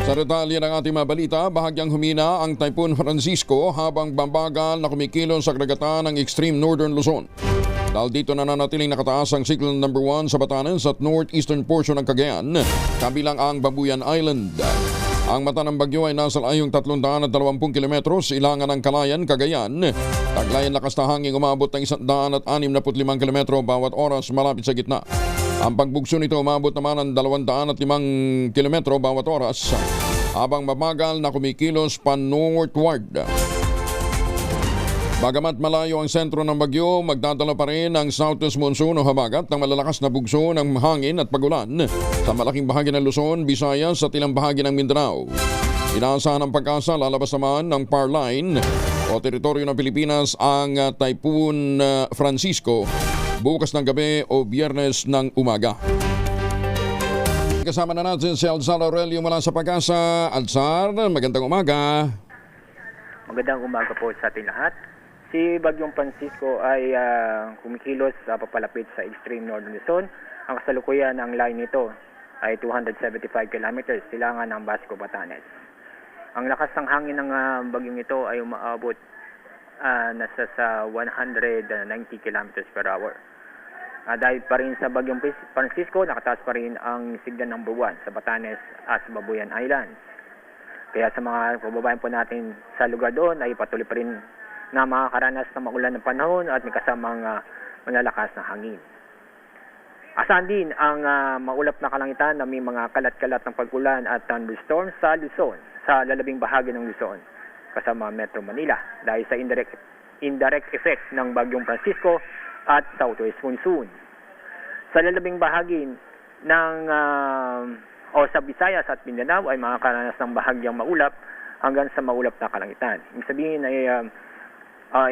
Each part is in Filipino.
Sa detalye ng ating mga balita, bahagyang humina ang Typhoon Francisco habang bambagal na kumikilos sa karagatan ng extreme northern Luzon. Dahil dito nananatiling nakataas ang Cyclone number 1 sa Batanes at northeastern portion ng Cagayan, kabilang ang Babuyan Island. Ang mata ng bagyo ay nasa layong 320 kilometros, ilangan ng Kalayan, Cagayan. Taglayan lakas na hangin umabot ng 165 kilometro bawat oras malapit sa gitna. Ang pagbugso nito umabot naman ng 205 kilometro bawat oras habang mabagal na kumikilos pa northward. Bagamat malayo ang sentro ng bagyo, magdadala pa rin ang southwest monsoon o habagat ng malalakas na bugso ng hangin at pagulan sa malaking bahagi ng Luzon, Visayas at ilang bahagi ng Mindanao. Inaasahan ng pag-asa, lalabas naman ng PAR line o teritoryo ng Pilipinas ang Typhoon Francisco bukas ng gabi o Biyernes ng umaga. Kasama na natin si Alzar Aurelio mula sa Pag-asa. Alzar, magandang umaga. Magandang umaga po sa ating lahat. Si Bagyong Francisco ay kumikilos papalapit sa extreme northern Luzon. Ang kasalukuyan ng line nito ay 275 kilometers silangan ng Basco, Batanes. Ang lakas ng hangin ng bagyong ito ay umaabot nasa sa 190 kilometers per hour. Dahil pa rin sa Bagyong Francisco, nakataas pa rin ang sigdan number 1 sa Batanes at Babuyan Islands. Kaya sa mga kababayan po natin sa lugar doon ay patuloy pa rin na makakaranas ng maulan ng panahon at may kasamang malalakas na hangin. Asahan din ang maulap na kalangitan na may mga kalat-kalat ng pag-ulan at thunderstorms sa Luzon, sa lalabing bahagi ng Luzon, kasama Metro Manila, dahil sa indirect effect ng Bagyong Francisco at southwest monsoon. Sa lalabing bahagi ng sa Visayas at Mindanao ay makakaranas ng bahagyang maulap hanggang sa maulap na kalangitan. Ibig sabihin ay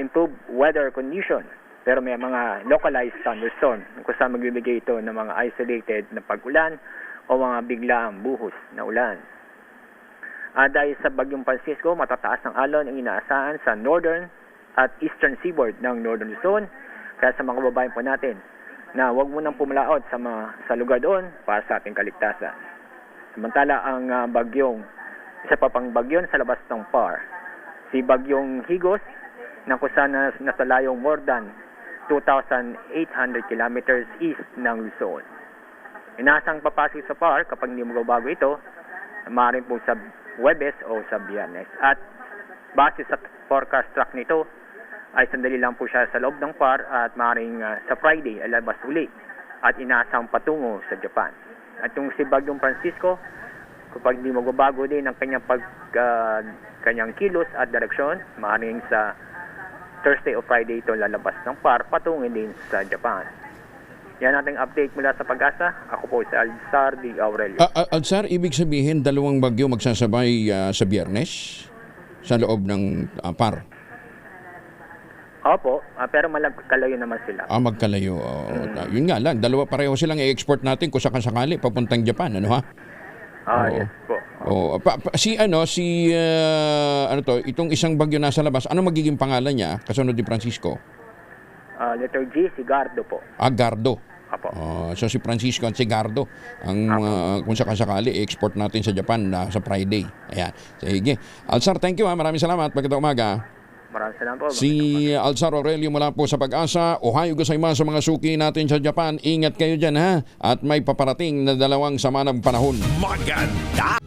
improved weather condition, pero may mga localized thunderstorm kung saan magbibigay ito ng mga isolated na pag-ulan o mga biglaang buhos na ulan. Dahil sa Bagyong Francisco, matataas ng alon ang inaasahan sa northern at eastern seaboard ng northern Luzon. Kaya sa mga kababayan po natin na huwag munang pumalaot sa lugar doon para sa ating kaligtasan. Samantala ang isa pa pang bagyo sa labas ng PAR, si Bagyong Higos, na kung saan nasa layong more than 2,800 kilometers east ng Luzon. Inaasang papasok sa PAR kapag hindi magbabago ito, maaaring po sa Huwebes o sa Biyernes. At base sa forecast track nito, ay sandali lang po siya sa loob ng PAR at maaaring sa Friday ay labas uli at inaasang patungo sa Japan. At yung si Bagyong Francisco, kapag hindi magbabago din ang kanyang kilos at direksyon, maaaring sa Thursday o Friday ito lalabas ng PAR patungin din sa Japan. Yan ating update mula sa Pag-asa. Ako po si Alzar D. Aurelio. Alzar, ibig sabihin dalawang bagyo magsasabay sa Biyernes sa loob ng PAR? Opo, pero magkalayo naman sila. Magkalayo. Yun nga lang, dalawa pareho silang i-export natin kung sakasakali papuntang Japan, ano ha? Yes po. Itong isang bagyo nasa labas, ano magiging pangalan niya kasunod ni Francisco? Letter G, si Gardo po. Gardo. Apo. So si Francisco at si Gardo ang kung sakasakali i-export natin sa Japan sa Friday. Ayan. Sige. Alzar, thank you ha. Maraming salamat. Magandang umaga. Maraming salamat po. Si Alzar Aurelio mula po sa Pag-asa. Ohayo gozaimasu sa mga suki natin sa Japan. Ingat kayo dyan ha. At may paparating na dalawang sama ng panahon. Maganda!